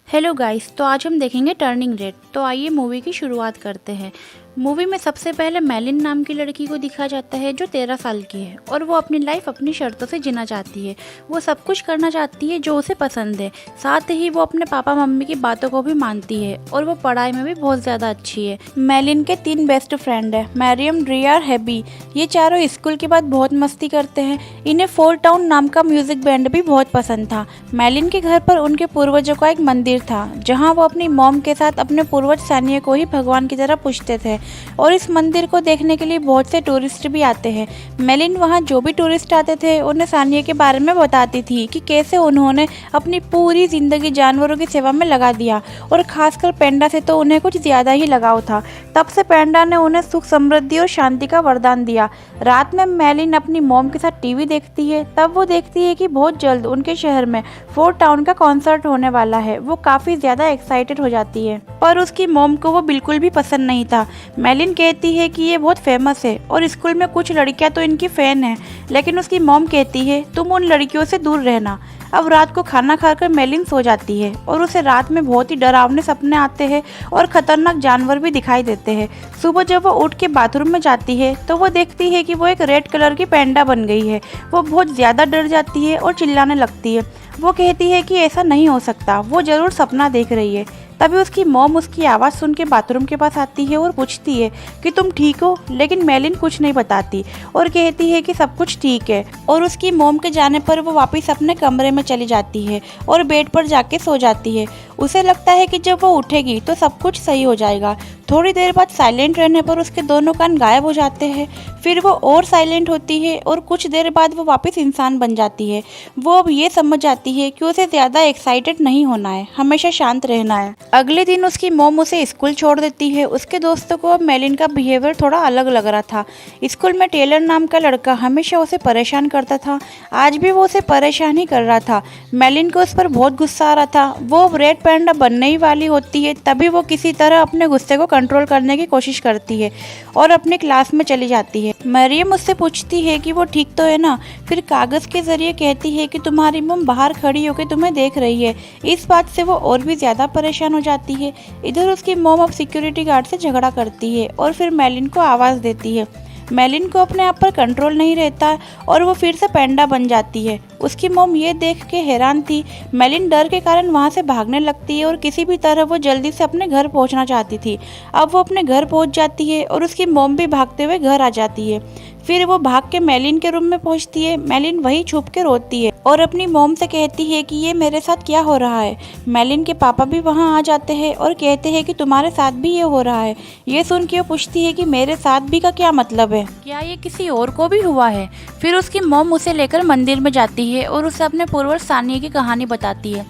Hello guys, तो आज हम देखेंगे टर्निंग रेड। तो आइए मूवी की शुरुआत करते हैं। मूवी में सबसे पहले मेलिन नाम की लड़की को दिखाया जाता है जो 13 साल की है और वो अपनी लाइफ अपनी शर्तों से जीना चाहती है। वो सब कुछ करना चाहती है जो उसे पसंद है, साथ ही वो अपने पापा मम्मी की बातों को भी मानती है और वो पढ़ाई में भी बहुत ज़्यादा अच्छी है। मेलिन के 3 बेस्ट फ्रेंड है, मैरियम, ड्रिया और हैबी। ये चारों स्कूल के बाद बहुत मस्ती करते हैं। इन्हें फोर टाउन नाम का म्यूजिक बैंड भी बहुत पसंद था। मेलिन के घर पर उनके पूर्वजों का एक मंदिर था जहाँ वो अपनी मॉम के साथ अपने पूर्वज सानिया को ही भगवान की तरह पूजते थे और इस मंदिर को देखने के लिए बहुत से टूरिस्ट भी आते हैं। मेलिन वहाँ जो भी टूरिस्ट आते थे उन्हें सानिया के बारे में बताती थी कि कैसे उन्होंने अपनी पूरी ज़िंदगी जानवरों की सेवा में लगा दिया और खासकर पैंडा से तो उन्हें कुछ ज़्यादा ही लगाव था। तब से पैंडा ने उन्हें सुख, समृद्धि और शांति का वरदान दिया। रात में मेलिन अपनी मॉम के साथ टीवी देखती है। तब वो देखती है कि बहुत जल्द उनके शहर में फोर टाउन का कॉन्सर्ट होने वाला है। वो काफ़ी ज़्यादा एक्साइटेड हो जाती है, पर उसकी मॉम को वो बिल्कुल भी पसंद नहीं था। मेलिन कहती है कि ये बहुत फेमस है और स्कूल में कुछ लड़कियां तो इनकी फ़ैन हैं, लेकिन उसकी मॉम कहती है तुम उन लड़कियों से दूर रहना। अब रात को खाना खाकर मेलिन सो जाती है और उसे रात में बहुत ही डरावने सपने आते हैं और खतरनाक जानवर भी दिखाई देते हैं। सुबह जब वो उठ के बाथरूम में जाती है तो वो देखती है कि वो एक रेड कलर की पैंडा बन गई है। वो बहुत ज़्यादा डर जाती है और चिल्लाने लगती है। वो कहती है कि ऐसा नहीं हो सकता, वो ज़रूर सपना देख रही है। तभी उसकी मॉम उसकी आवाज़ सुन के बाथरूम के पास आती है और पूछती है कि तुम ठीक हो, लेकिन मेलिन कुछ नहीं बताती और कहती है कि सब कुछ ठीक है। और उसकी मॉम के जाने पर वो वापस अपने कमरे में चली जाती है और बेड पर जाके सो जाती है। उसे लगता है कि जब वो उठेगी तो सब कुछ सही हो जाएगा। थोड़ी देर बाद साइलेंट रहने पर उसके दोनों कान गायब हो जाते हैं। फिर वो और साइलेंट होती है और कुछ देर बाद वो वापस इंसान बन जाती है। वो अब ये समझ जाती है कि उसे ज़्यादा एक्साइटेड नहीं होना है, हमेशा शांत रहना है। अगले दिन उसकी मॉम उसे स्कूल छोड़ देती है। उसके दोस्तों को अब मेलिन का बिहेवियर थोड़ा अलग लग रहा था। स्कूल में टेलर नाम का लड़का हमेशा उसे परेशान करता था। आज भी वो उसे परेशान ही कर रहा था। मेलिन को उस पर बहुत गुस्सा आ रहा था। वो अब रेड पैंडा बनने ही वाली होती है, तभी वो किसी तरह अपने गुस्से को कंट्रोल करने की कोशिश करती है और अपने क्लास में चली जाती है। मरियम उससे पूछती है कि वो ठीक तो है ना। फिर कागज़ के जरिए कहती है कि तुम्हारी मॉम बाहर खड़ी होकर तुम्हें देख रही है। इस बात से वो और भी ज़्यादा परेशान हो जाती है। इधर उसकी मॉम अब सिक्योरिटी गार्ड से झगड़ा करती है और फिर मेलिन को आवाज़ देती है। मेलिन को अपने आप पर कंट्रोल नहीं रहता और वो फिर से पैंडा बन जाती है। उसकी मॉम ये देख के हैरान थी। मेलिन डर के कारण वहाँ से भागने लगती है और किसी भी तरह वो जल्दी से अपने घर पहुँचना चाहती थी। अब वो अपने घर पहुँच जाती है और उसकी मॉम भी भागते हुए घर आ जाती है। फिर वो भाग के मेलिन के रूम में पहुंचती है। मेलिन वहीं छुप के रोती है और अपनी मॉम से कहती है कि ये मेरे साथ क्या हो रहा है। मेलिन के पापा भी वहां आ जाते हैं और कहते हैं कि तुम्हारे साथ भी ये हो रहा है। ये सुन के वो पूछती है कि मेरे साथ भी का क्या मतलब है, क्या ये किसी और को भी हुआ है। फिर उसकी मॉम उसे लेकर मंदिर में जाती है और उसे अपने पूर्वज सानिया की कहानी बताती है।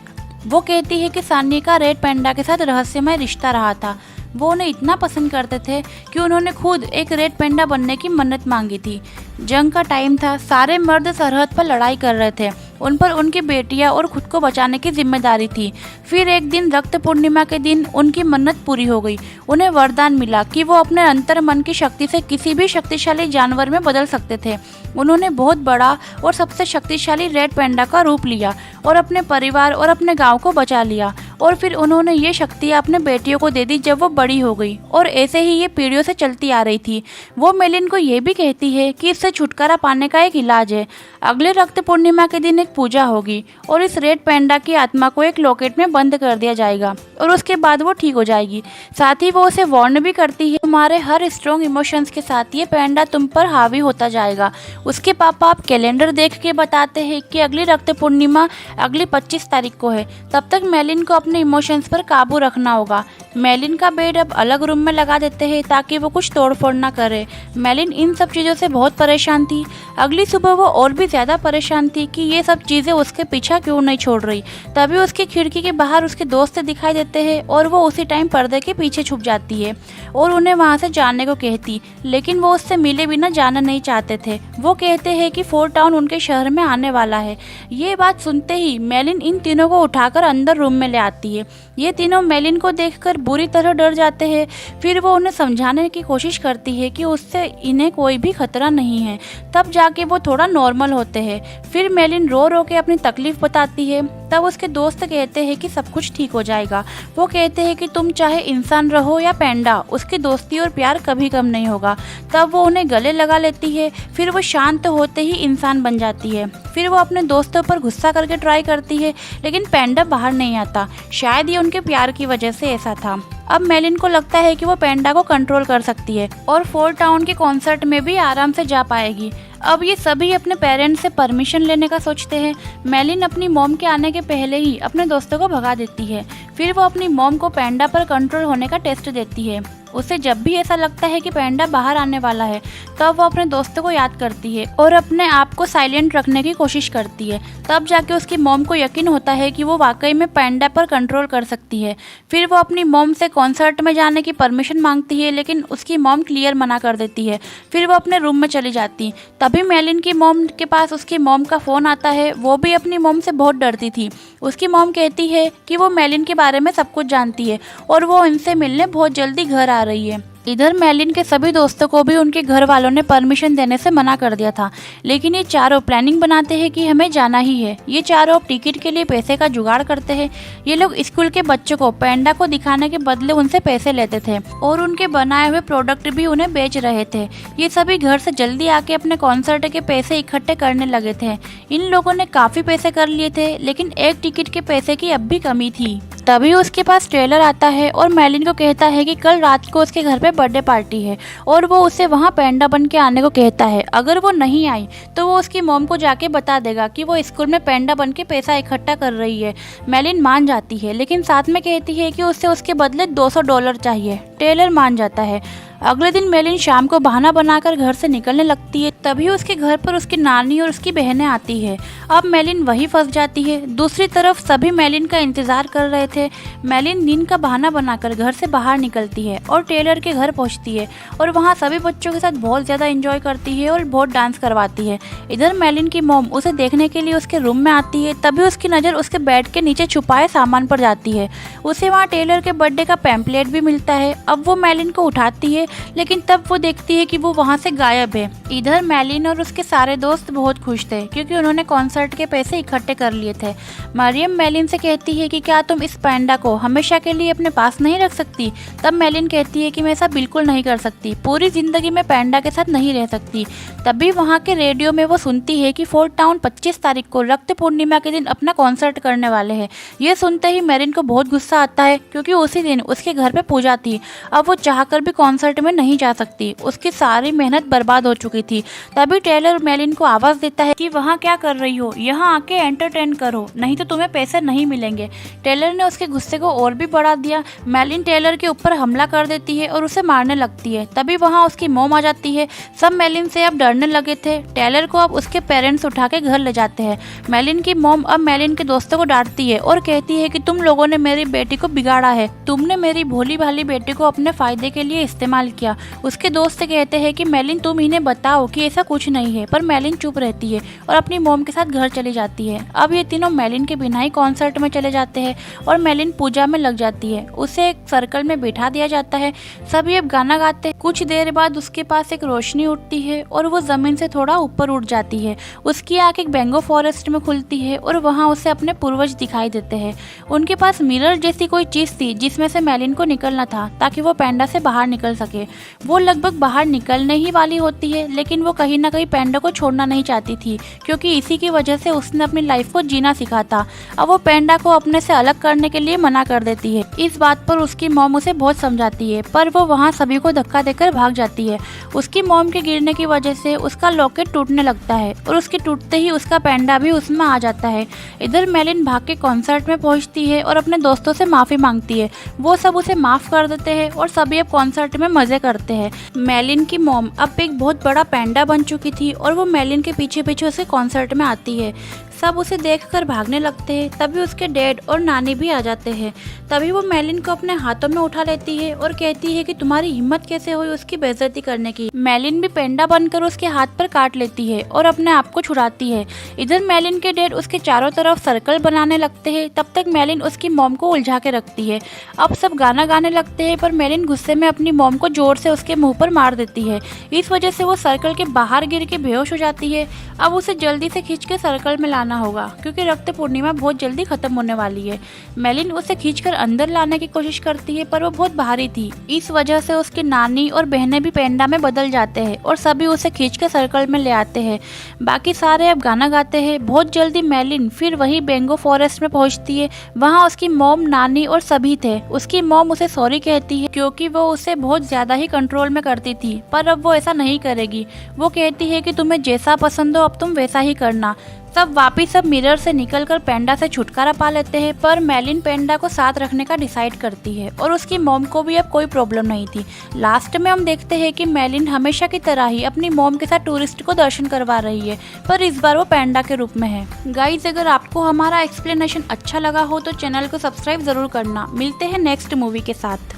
वो कहती है कि सानिया का रेड पैंडा के साथ रहस्यमय रिश्ता रहा था। वो उन्हें इतना पसंद करते थे कि उन्होंने खुद एक रेड पैंडा बनने की मन्नत मांगी थी। जंग का टाइम था, सारे मर्द सरहद पर लड़ाई कर रहे थे। उन पर उनकी बेटियां और खुद को बचाने की जिम्मेदारी थी। फिर एक दिन रक्त पूर्णिमा के दिन उनकी मन्नत पूरी हो गई। उन्हें वरदान मिला कि वो अपने अंतर मन की शक्ति से किसी भी शक्तिशाली जानवर में बदल सकते थे। उन्होंने बहुत बड़ा और सबसे शक्तिशाली रेड पैंडा का रूप लिया और अपने परिवार और अपने गांव को बचा लिया। और फिर उन्होंने ये शक्तियाँ अपने बेटियों को दे दी जब वो बड़ी हो गई और ऐसे ही ये पीढ़ियों से चलती आ रही थी। वो मेलिन को ये भी कहती है कि इससे छुटकारा पाने का एक इलाज है। अगले रक्त पूर्णिमा के दिन एक पूजा होगी और इस रेड पैंडा की आत्मा को एक लॉकेट में बंद कर दिया जाएगा और उसके बाद वो ठीक हो जाएगी। साथ ही वो उसे वार्न भी करती है तुम्हारे हर स्ट्रॉन्ग इमोशंस के साथ ये पैंडा तुम पर हावी होता जाएगा। उसके पापा अब कैलेंडर देख के बताते हैं कि अगली रक्त पूर्णिमा अगली 25 तारीख को है। तब तक मेलिन को अपने इमोशंस पर काबू रखना होगा। मेलिन का बेड अब अलग रूम में लगा देते हैं ताकि वो कुछ तोड़फोड़ ना करे। मेलिन इन सब चीज़ों से बहुत परेशान थी। अगली सुबह वो और भी ज़्यादा परेशान थी कि ये सब चीज़ें उसके पीछा क्यों नहीं छोड़ रही। तभी उसकी खिड़की के बाहर उसके दोस्त दिखाई देते हैं और वो उसी टाइम पर्दे के पीछे छुप जाती है और उन्हें वहाँ से जाने को कहती, लेकिन वो उससे मिले बिना जाना नहीं चाहते थे। वो कहते हैं कि फोर टाउन उनके शहर में आने वाला है। ये बात सुनते ही मेलिन इन तीनों को उठाकर अंदर रूम में ले आती है। ये तीनों मेलिन को देखकर बुरी तरह डर जाते हैं। फिर वो उन्हें समझाने की कोशिश करती है कि उससे इन्हें कोई भी खतरा नहीं है। तब जाके वो थोड़ा नॉर्मल होते हैं। फिर मेलिन रो रो के अपनी तकलीफ बताती है तब उसके दोस्त कहते हैं कि सब कुछ ठीक हो जाएगा। वो कहते हैं कि तुम चाहे इंसान रहो या पैंडा, उसकी दोस्ती और प्यार कभी कम नहीं होगा। तब वो उन्हें गले लगा लेती है। फिर वो शांत होते ही इंसान बन जाती है। फिर वो अपने दोस्तों पर गुस्सा करके ट्राई करती है, लेकिन पैंडा बाहर नहीं आता। शायद ये उनके प्यार की वजह से ऐसा था। अब मेलिन को लगता है कि वो पैंडा को कंट्रोल कर सकती है और फोर्ट टाउन के कॉन्सर्ट में भी आराम से जा पाएगी। अब ये सभी अपने पेरेंट्स से परमिशन लेने का सोचते हैं। मेलिन अपनी मॉम के आने के पहले ही अपने दोस्तों को भगा देती है। फिर वो अपनी मॉम को पैंडा पर कंट्रोल होने का टेस्ट देती है। उसे जब भी ऐसा लगता है कि पैंडा बाहर आने वाला है, तब वो अपने दोस्तों को याद करती है और अपने आप को साइलेंट रखने की कोशिश करती है। तब जाके उसकी मॉम को यकीन होता है कि वो वाकई में पैंडा पर कंट्रोल कर सकती है। फिर वो अपनी मॉम से कॉन्सर्ट में जाने की परमिशन मांगती है, लेकिन उसकी मॉम क्लियर मना कर देती है। फिर वो अपने रूम में चली जाती। तभी मेलिन की मॉम के पास उसकी मॉम का फ़ोन आता है। वो भी अपनी मॉम से बहुत डरती थी। उसकी मॉम कहती है कि वो मेलिन के बारे में सब कुछ जानती है और वो इनसे मिलने बहुत जल्दी घर आ रही है। इधर मेलिन के सभी दोस्तों को भी उनके घर वालों ने परमिशन देने से मना कर दिया था, लेकिन ये चारों प्लानिंग बनाते हैं कि हमें जाना ही है। ये चारों अब टिकट के लिए पैसे का जुगाड़ करते हैं। ये लोग स्कूल के बच्चों को पैंडा को दिखाने के बदले उनसे पैसे लेते थे और उनके बनाए हुए प्रोडक्ट भी उन्हें बेच रहे थे। ये सभी घर से जल्दी आके अपने कॉन्सर्ट के पैसे इकट्ठे करने लगे थे। इन लोगों ने काफी पैसे कर लिए थे, लेकिन एक टिकट के पैसे की अब भी कमी थी। तभी उसके पास टेलर आता है और मेलिन को कहता है कि कल रात को उसके घर पे बर्थडे पार्टी है और वो उसे वहाँ पैंडा बन के आने को कहता है। अगर वो नहीं आई तो वो उसकी मॉम को जाके बता देगा कि वो स्कूल में पैंडा बन के पैसा इकट्ठा कर रही है। मेलिन मान जाती है, लेकिन साथ में कहती है कि उसे उसके बदले $200 चाहिए। टेलर मान जाता है। अगले दिन मेलिन शाम को बहाना बनाकर घर से निकलने लगती है। तभी उसके घर पर उसकी नानी और उसकी बहनें आती है। अब मेलिन वहीं फंस जाती है। दूसरी तरफ सभी मेलिन का इंतजार कर रहे थे। मेलिन दिन का बहाना बनाकर घर से बाहर निकलती है और टेलर के घर पहुंचती है और वहां सभी बच्चों के साथ बहुत ज़्यादा एंजॉय करती है और बहुत डांस करवाती है। इधर मेलिन की मॉम उसे देखने के लिए उसके रूम में आती है। तभी उसकी नज़र उसके बेड के नीचे छुपाए सामान पर जाती है। उसे वहाँ टेलर के बर्थडे का पैम्पलेट भी मिलता है। अब वो मेलिन को उठाती है, लेकिन तब वो देखती है कि वो वहाँ से गायब है। इधर मेलिन और उसके सारे दोस्त बहुत खुश थे क्योंकि उन्होंने कॉन्सर्ट के पैसे इकट्ठे कर लिए थे। मरियम मेलिन से कहती है कि क्या तुम इस पैंडा को हमेशा के लिए अपने पास नहीं रख सकती। तब मेलिन कहती है कि मैं ऐसा बिल्कुल नहीं कर सकती, पूरी जिंदगी में पैंडा के साथ नहीं रह सकती। तभी वहाँ के रेडियो में वो सुनती है कि फोर्ट टाउन 25 तारीख को रक्त पूर्णिमा के दिन अपना कॉन्सर्ट करने वाले हैं। ये सुनते ही मेलिन को बहुत गुस्सा आता है क्योंकि उसी दिन उसके घर पे पूजा थी। अब वो चाहकर भी कॉन्सर्ट में नहीं जा सकती। उसकी सारी मेहनत बर्बाद हो चुकी थी। तभी टेलर मेलिन को आवाज देता है कि वहाँ क्या कर रही हो, यहाँ आके एंटरटेन करो, नहीं तो तुम्हें पैसे नहीं मिलेंगे। टेलर ने उसके गुस्से को और भी बढ़ा दिया। मेलिन टेलर के ऊपर हमला कर देती है और उसे मारने लगती है। तभी वहाँ उसकी मॉम आ जाती है। सब मेलिन से अब डरने लगे थे। टेलर को अब उसके पेरेंट्स उठा के घर ले जाते हैं। मेलिन की मॉम अब मेलिन के दोस्तों को डांटती है और कहती है कि तुम लोगों ने मेरी बेटी को बिगाड़ा है, तुमने मेरी भोली भाली बेटी को अपने फायदे के लिए इस्तेमाल किया। उसके दोस्त कहते हैं कि मेलिन तुम इन्हें बताओ कि ऐसा कुछ नहीं है, पर मेलिन चुप रहती है और अपनी मॉम के साथ घर चली जाती है। अब ये तीनों मेलिन के बिना ही कॉन्सर्ट में चले जाते हैं और मेलिन पूजा में लग जाती है। उसे एक सर्कल में बिठा दिया जाता है। सभी अब गाना गाते हैं। कुछ देर बाद उसके पास एक रोशनी उठती है और वो जमीन से थोड़ा ऊपर उठ जाती है। उसकी आंख एक बैंगो फॉरेस्ट में खुलती है और वहाँ उसे अपने पूर्वज दिखाई देते हैं। उनके पास मिरर जैसी कोई चीज थी जिसमें से मेलिन को निकलना था ताकि वो पैंडा से बाहर निकल सके। वो लगभग बाहर निकलने ही वाली होती है, लेकिन वो कहीं ना कहीं पैंडा को छोड़ना नहीं चाहती थी क्योंकि इसी की वजह से उसने अपनी लाइफ को जीना सीखा था। अब वो पैंडा को अपने से अलग करने के लिए मना कर देती है। इस बात पर उसकी मॉम उसे बहुत समझाती है, पर वो वहाँ सभी को धक्का देकर भाग जाती है। उसकी मॉम के गिरने की वजह से उसका लॉकेट टूटने लगता है और उसके टूटते ही उसका पैंडा भी उसमें आ जाता है। इधर मेलिन भाग के कॉन्सर्ट में पहुंचती है और अपने दोस्तों से माफी मांगती है। वो सब उसे माफ कर देते हैं और सभी अब कॉन्सर्ट में मजे करते हैं। मेलिन की मॉम अब एक बहुत बड़ा पैंडा बन चुकी थी और वो मेलिन के पीछे पीछे उसके कॉन्सर्ट में आती है। सब उसे देखकर भागने लगते हैं। तभी उसके डैड और नानी भी आ जाते हैं। तभी वो मेलिन को अपने हाथों में उठा लेती है और कहती है कि तुम्हारी हिम्मत कैसे हुई उसकी बेइज्जती करने की। मेलिन भी पेंडा बनकर उसके हाथ पर काट लेती है और अपने आप को छुड़ाती है। इधर मेलिन के डैड उसके चारों तरफ सर्कल बनाने लगते हैं। तब तक मेलिन उसकी मॉम को उलझा के रखती है। अब सब गाना गाने लगते हैं, पर मेलिन गुस्से में अपनी मॉम को जोर से उसके मुंह पर मार देती है। इस वजह से वो सर्कल के बाहर गिर के बेहोश हो जाती है। अब उसे जल्दी से खींच के सर्कल में लाने जाना होगा क्योंकि रक्त पूर्णिमा बहुत जल्दी खत्म होने वाली है। मेलिन उसे खींचकर अंदर लाने की कोशिश करती है पर वो बहुत भारी थी। इस वजह से उसकी नानी और बहनें भी पेंडा में बदल जाते हैं और सभी उसे खींचकर सर्कल में ले आते हैं। बाकी सारे अब गाना गाते हैं। बहुत जल्दी मेलिन फिर वही बेंगो फॉरेस्ट में पहुंचती है। वहाँ उसकी मॉम, नानी और सभी थे। उसकी मॉम उसे सॉरी कहती है क्योंकि वो उसे बहुत ज्यादा ही कंट्रोल में करती थी, पर अब वो ऐसा नहीं करेगी। वो कहती है कि तुम्हें जैसा पसंद हो अब तुम वैसा ही करना। सब वापिस अब मिरर से निकलकर पेंडा से छुटकारा पा लेते हैं, पर मेलिन पेंडा को साथ रखने का डिसाइड करती है और उसकी मॉम को भी अब कोई प्रॉब्लम नहीं थी। लास्ट में हम देखते हैं कि मेलिन हमेशा की तरह ही अपनी मॉम के साथ टूरिस्ट को दर्शन करवा रही है, पर इस बार वो पेंडा के रूप में है। गाइज, अगर आपको हमारा एक्सप्लेनेशन अच्छा लगा हो तो चैनल को सब्सक्राइब जरूर करना। मिलते हैं नेक्स्ट मूवी के साथ।